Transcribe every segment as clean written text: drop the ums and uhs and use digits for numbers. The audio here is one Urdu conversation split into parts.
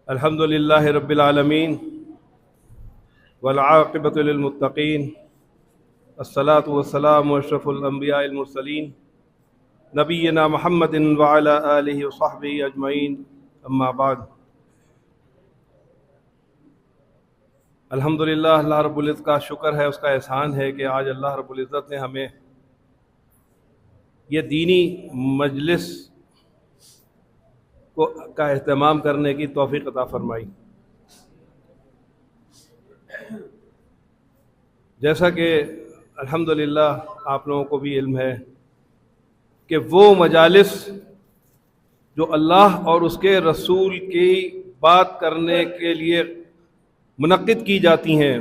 الحمد للہ رب العالمین والعاقبۃ للمتقین الصلاۃ والسلام اشرف الانبیاء المرسلین نبینا محمد وعلی آلہ وصحبہ اجمعین اما بعد۔ الحمدللہ اللہ رب العزت کا شکر ہے، اس کا احسان ہے کہ آج اللہ رب العزت نے ہمیں یہ دینی مجلس کا اہتمام کرنے کی توفیق عطا فرمائی۔ جیسا کہ الحمدللہ آپ لوگوں کو بھی علم ہے کہ وہ مجالس جو اللہ اور اس کے رسول کی بات کرنے کے لیے منعقد کی جاتی ہیں،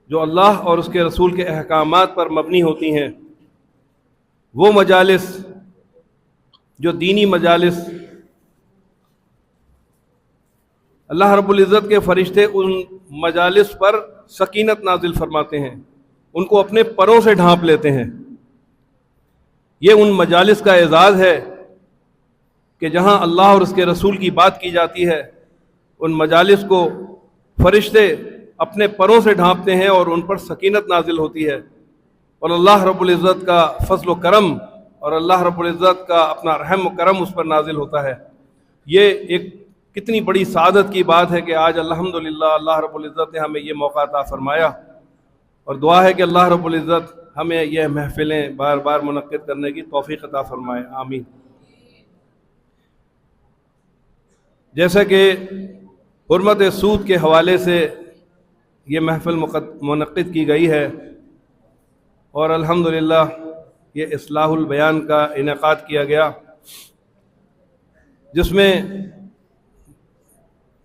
جو اللہ اور اس کے رسول کے احکامات پر مبنی ہوتی ہیں، وہ مجالس جو دینی مجالس، اللہ رب العزت کے فرشتے ان مجالس پر سکینت نازل فرماتے ہیں، ان کو اپنے پروں سے ڈھانپ لیتے ہیں۔ یہ ان مجالس کا اعزاز ہے کہ جہاں اللہ اور اس کے رسول کی بات کی جاتی ہے، ان مجالس کو فرشتے اپنے پروں سے ڈھانپتے ہیں اور ان پر سکینت نازل ہوتی ہے، اور اللہ رب العزت کا فضل و کرم اور اللہ رب العزت کا اپنا رحم و کرم اس پر نازل ہوتا ہے۔ یہ ایک کتنی بڑی سعادت کی بات ہے کہ آج الحمدللہ اللہ رب العزت نے ہمیں یہ موقع عطا فرمایا، اور دعا ہے کہ اللہ رب العزت ہمیں یہ محفلیں بار بار منعقد کرنے کی توفیق عطا فرمائے، آمین۔ جیسا کہ حرمت سود کے حوالے سے یہ محفل منعقد کی گئی ہے، اور الحمدللہ یہ اصلاح البیان کا انعقاد کیا گیا، جس میں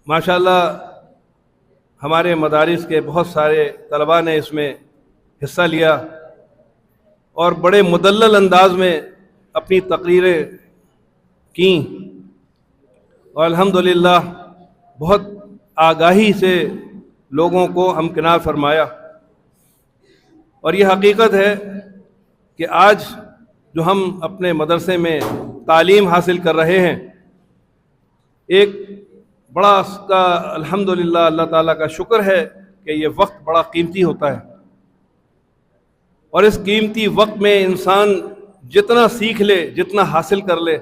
ماشاءاللہ ہمارے مدارس کے بہت سارے طلباء نے اس میں حصہ لیا اور بڑے مدلل انداز میں اپنی تقریریں کیں، اور الحمدللہ بہت آگاہی سے لوگوں کو ہمکنار فرمایا۔ اور یہ حقیقت ہے کہ آج جو ہم اپنے مدرسے میں تعلیم حاصل کر رہے ہیں، ایک بڑا اس کا الحمدللہ اللہ تعالیٰ کا شکر ہے کہ یہ وقت بڑا قیمتی ہوتا ہے، اور اس قیمتی وقت میں انسان جتنا سیکھ لے، جتنا حاصل کر لے،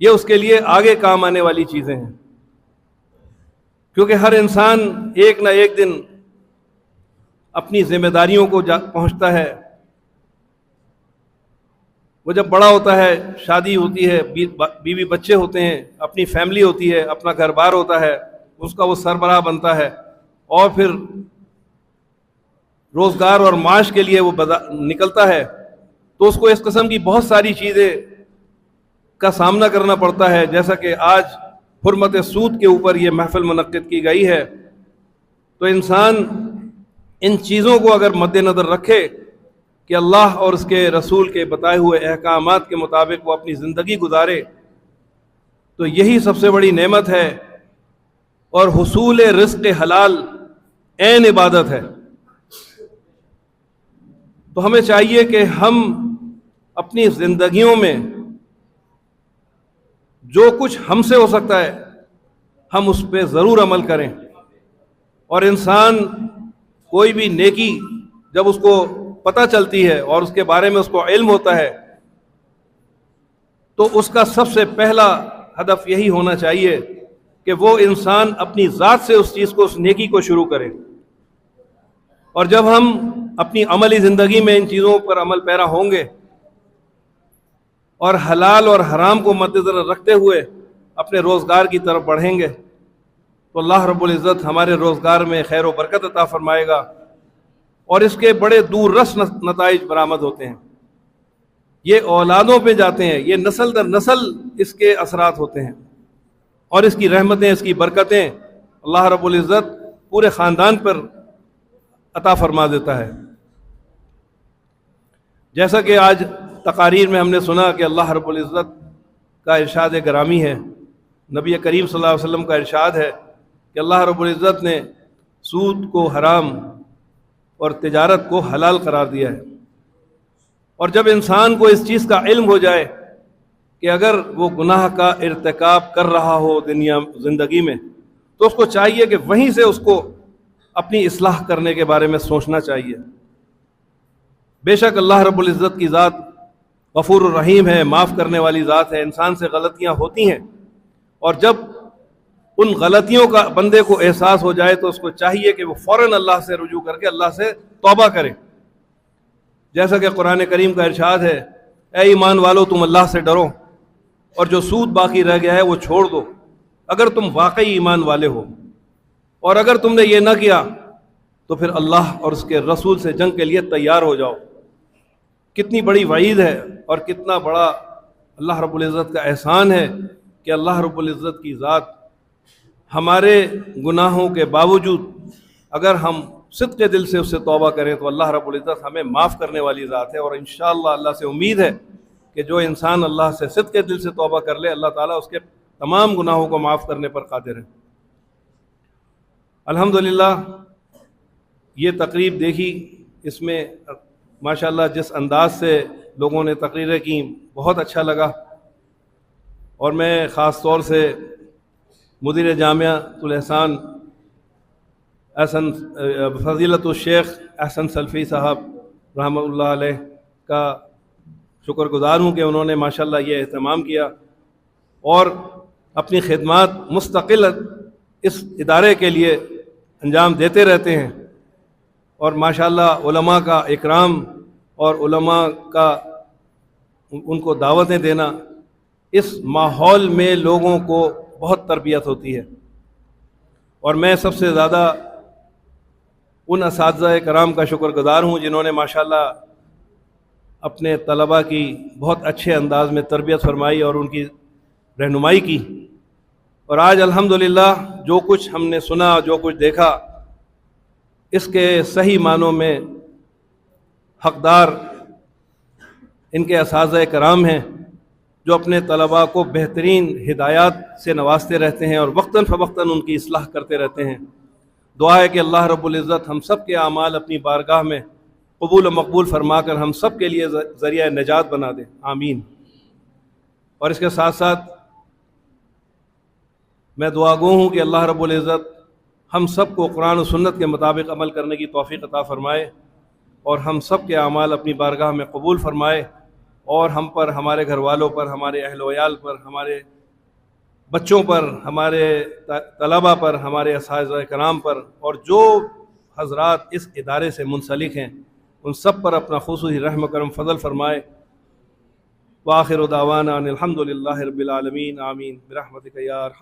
یہ اس کے لیے آگے کام آنے والی چیزیں ہیں، کیونکہ ہر انسان ایک نہ ایک دن اپنی ذمہ داریوں کو پہنچتا ہے۔ وہ جب بڑا ہوتا ہے، شادی ہوتی ہے، بیوی بچے ہوتے ہیں، اپنی فیملی ہوتی ہے، اپنا گھر بار ہوتا ہے، اس کا وہ سربراہ بنتا ہے، اور پھر روزگار اور معاش کے لیے وہ نکلتا ہے، تو اس کو اس قسم کی بہت ساری چیزیں کا سامنا کرنا پڑتا ہے، جیسا کہ آج حرمت سود کے اوپر یہ محفل منعقد کی گئی ہے۔ تو انسان ان چیزوں کو اگر مد نظر رکھے کہ اللہ اور اس کے رسول کے بتائے ہوئے احکامات کے مطابق وہ اپنی زندگی گزارے، تو یہی سب سے بڑی نعمت ہے، اور حصول رزق حلال عین عبادت ہے۔ تو ہمیں چاہیے کہ ہم اپنی زندگیوں میں جو کچھ ہم سے ہو سکتا ہے ہم اس پہ ضرور عمل کریں، اور انسان کوئی بھی نیکی جب اس کو پتہ چلتی ہے اور اس کے بارے میں اس کو علم ہوتا ہے، تو اس کا سب سے پہلا ہدف یہی ہونا چاہیے کہ وہ انسان اپنی ذات سے اس چیز کو، اس نیکی کو شروع کرے۔ اور جب ہم اپنی عملی زندگی میں ان چیزوں پر عمل پیرا ہوں گے اور حلال اور حرام کو مد نظر رکھتے ہوئے اپنے روزگار کی طرف بڑھیں گے، تو اللہ رب العزت ہمارے روزگار میں خیر و برکت عطا فرمائے گا، اور اس کے بڑے دور رس نتائج برآمد ہوتے ہیں۔ یہ اولادوں پہ جاتے ہیں، یہ نسل در نسل اس کے اثرات ہوتے ہیں، اور اس کی رحمتیں، اس کی برکتیں اللہ رب العزت پورے خاندان پر عطا فرما دیتا ہے۔ جیسا کہ آج تقاریر میں ہم نے سنا کہ اللہ رب العزت کا ارشاد گرامی ہے، نبی کریم صلی اللہ علیہ وسلم کا ارشاد ہے کہ اللہ رب العزت نے سود کو حرام اور تجارت کو حلال قرار دیا ہے، اور جب انسان کو اس چیز کا علم ہو جائے کہ اگر وہ گناہ کا ارتکاب کر رہا ہو زندگی میں، تو اس کو چاہیے کہ وہیں سے اس کو اپنی اصلاح کرنے کے بارے میں سوچنا چاہیے۔ بے شک اللہ رب العزت کی ذات غفور الرحیم ہے، معاف کرنے والی ذات ہے۔ انسان سے غلطیاں ہوتی ہیں، اور جب ان غلطیوں کا بندے کو احساس ہو جائے تو اس کو چاہیے کہ وہ فوراً اللہ سے رجوع کر کے اللہ سے توبہ کرے، جیسا کہ قرآن کریم کا ارشاد ہے، اے ایمان والو تم اللہ سے ڈرو اور جو سود باقی رہ گیا ہے وہ چھوڑ دو، اگر تم واقعی ایمان والے ہو۔ اور اگر تم نے یہ نہ کیا تو پھر اللہ اور اس کے رسول سے جنگ کے لیے تیار ہو جاؤ۔ کتنی بڑی وعید ہے اور کتنا بڑا اللہ رب العزت کا احسان ہے کہ اللہ رب العزت کی ذات ہمارے گناہوں کے باوجود اگر ہم صدق دل سے اس سے توبہ کریں تو اللہ رب العزت ہمیں معاف کرنے والی ذات ہے۔ اور انشاءاللہ اللہ سے امید ہے کہ جو انسان اللہ سے صدق دل سے توبہ کر لے، اللہ تعالیٰ اس کے تمام گناہوں کو معاف کرنے پر قادر ہے۔ الحمدللہ یہ تقریب دیکھی، اس میں ماشاءاللہ جس انداز سے لوگوں نے تقریریں کی بہت اچھا لگا، اور میں خاص طور سے مدیر جامعہ الاحسان احسن فضیلت الشیخ احسن سلفی صاحب رحمۃ اللہ علیہ کا شکر گزار ہوں کہ انہوں نے ماشاءاللہ یہ اہتمام کیا اور اپنی خدمات مستقل اس ادارے کے لیے انجام دیتے رہتے ہیں۔ اور ماشاءاللہ علماء کا اکرام اور علماء کا ان کو دعوتیں دینا، اس ماحول میں لوگوں کو بہت تربیت ہوتی ہے۔ اور میں سب سے زیادہ ان اساتذہ کرام کا شکر گزار ہوں جنہوں نے ماشاءاللہ اپنے طلباء کی بہت اچھے انداز میں تربیت فرمائی اور ان کی رہنمائی کی۔ اور آج الحمدللہ جو کچھ ہم نے سنا، جو کچھ دیکھا، اس کے صحیح معنوں میں حقدار ان کے اساتذہ کرام ہیں جو اپنے طلباء کو بہترین ہدایات سے نوازتے رہتے ہیں اور وقتاً فوقتاً ان کی اصلاح کرتے رہتے ہیں۔ دعا ہے کہ اللہ رب العزت ہم سب کے اعمال اپنی بارگاہ میں قبول و مقبول فرما کر ہم سب کے لیے ذریعہ نجات بنا دے، آمین۔ اور اس کے ساتھ ساتھ میں دعا گو ہوں کہ اللہ رب العزت ہم سب کو قرآن و سنت کے مطابق عمل کرنے کی توفیق عطا فرمائے، اور ہم سب کے اعمال اپنی بارگاہ میں قبول فرمائے، اور ہم پر، ہمارے گھر والوں پر، ہمارے اہل و عیال پر، ہمارے بچوں پر، ہمارے طلباء پر، ہمارے اساتذہ کرام پر، اور جو حضرات اس ادارے سے منسلک ہیں ان سب پر اپنا خصوصی رحم و کرم فضل فرمائے۔ وآخر دعوانا ان الحمد للہ رب العالمین، آمین برحمتک یا ارحم